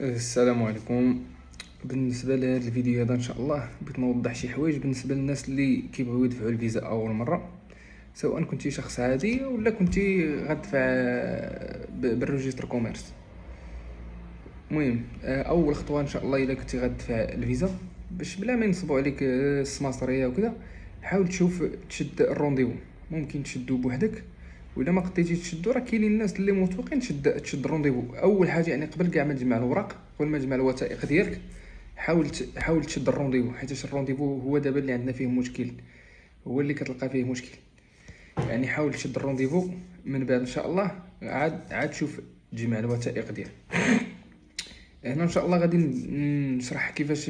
السلام عليكم. بالنسبه لهذا الفيديو هذا ان شاء الله بغيت نوضح شي حوايج بالنسبه للناس اللي كيبغيو يدفعوا الفيزا اول مره، سواء كنتي شخص عادي ولا كنتي غتدفع بالريجستر كوميرس. المهم اول خطوه ان شاء الله الا كنتي غتدفع الفيزا باش بلا ما ينصبوا عليك السماسريه وكذا، حاول تشد الرونديفو. ممكن تشدو بوحدك، ولا ما قديتيش تشدو راه كاينين الناس اللي موثوقين تشد الرونديفو. اول حاجه يعني قبل كاع ما تجمع الوراق، قبل ما تجمع الوثائق ديالك، حاول تشد الرونديفو، حيت الرونديفو هو دابا اللي عندنا فيه مشكل، هو اللي كتلقى فيه مشكل. يعني حاول تشد الرونديفو، من بعد ان شاء الله عاد شوف تجمع الوثائق ديالك. هنا ان شاء الله غادي نشرح كيفاش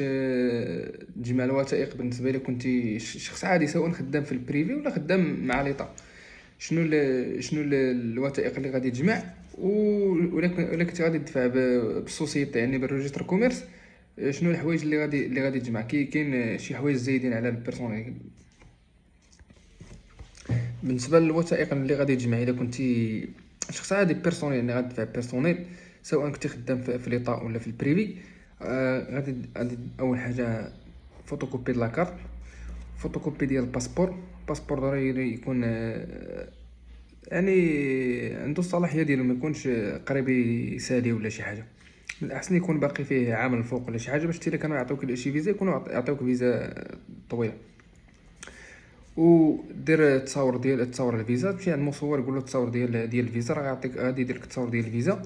تجمع الوثائق بالنسبه لك كنتي شخص عادي، سواء خدام في البريفي ولا خدام مع ليطا. شنو الوثائق اللي غادي تجمع، ولا كنت غادي تدفع بالسوسيتي يعني بالريجستر كوميرس. شنو الحوايج اللي غادي تجمع. كاين شي حوايج زايدين على البيرسونيل. بالنسبه للوثائق اللي غادي تجمع الا كنتي شخص عادي بيرسونيل، يعني غادي تدفع بيرسونيل، سواء كنتي خدام في ليطا ولا في البريفي. غادي اول حاجه فوتوكوبي د لاكارت، فوتوكوبي ديال الباسبور. الباسبور ضروري يكون يعني عنده الصلاحيه ديالو، ما يكونش قريب يسالي ولا شي حاجه. من الاحسن يكون باقي فيه عام الفوق ولا شي حاجه، باش الا كانوا يعطيوك شي فيزا يكونوا يعطيوك فيزا طويله. ودير تصور الفيزا، تمشي عند المصور قول له التصور ديال الفيزا، راه غادي يدير لك التصور ديال الفيزا.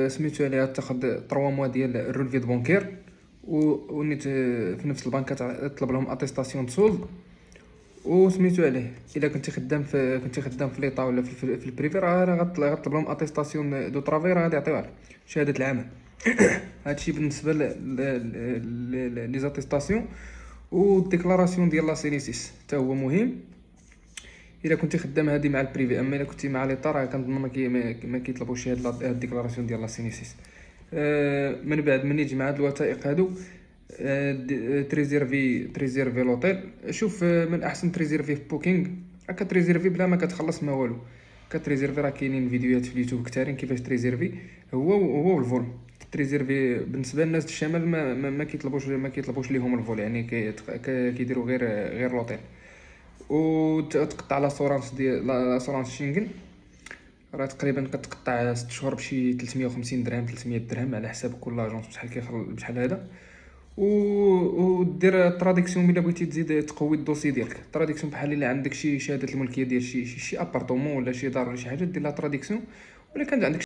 سميتو عليها تاخذ 3 موا ديال الرولفي دو بونكير، ونيت في نفس البنكه تطلب لهم اتيستاسيون سولد. وسميتو عليه الا كنتي خدام في ليطا ولا في البريفي، راه غطلب لهم اتيستاسيون دو طرافاي، راه غادي يعطيوها لك شهاده العمل. هادشي بالنسبه لي زاتيستاسيون. والديكلاراسيون ديال لاسينيسيس حتى هو مهم الا كنتي خدام هادي مع البريفي. اما الا كنتي مع ليطا راه كنظن ما كيطلبوش هاد الديكلاراسيون ديال لاسينيسيس. من بعد من يجمع هاد الوثائق هادو، تريزيرفي لوطيل. شوف من الاحسن تريزيرفي في بوكينغ. راك تريزيرفي بلا ما كتخلص ما والو، كتريزيرفي. راه كاينين فيديوهات في اليوتيوب كثارين كيفاش تريزيرفي. هو والفول. تريزيرفي بالنسبه للناس الشمال ما كيطلبوش ليهم الفول، يعني كيديروا غير لوطيل. وتقطع لاسورانس ديال لاسورانس شينغن، راه تقريبا كتقطع 6 شهور بشي 350 درهم 300 درهم على حساب كل اجونس بشحال هذا. ودير تراديكسيون الا بغيتي تزيد تقوي الدوسي ديالك. تراديكسيون بحال الا عندك شي شهاده الملكيه ديال شي ابارطومون ولا شي دار ولا شي حاجه، دير لها تراديكسيون. ولا كان عندك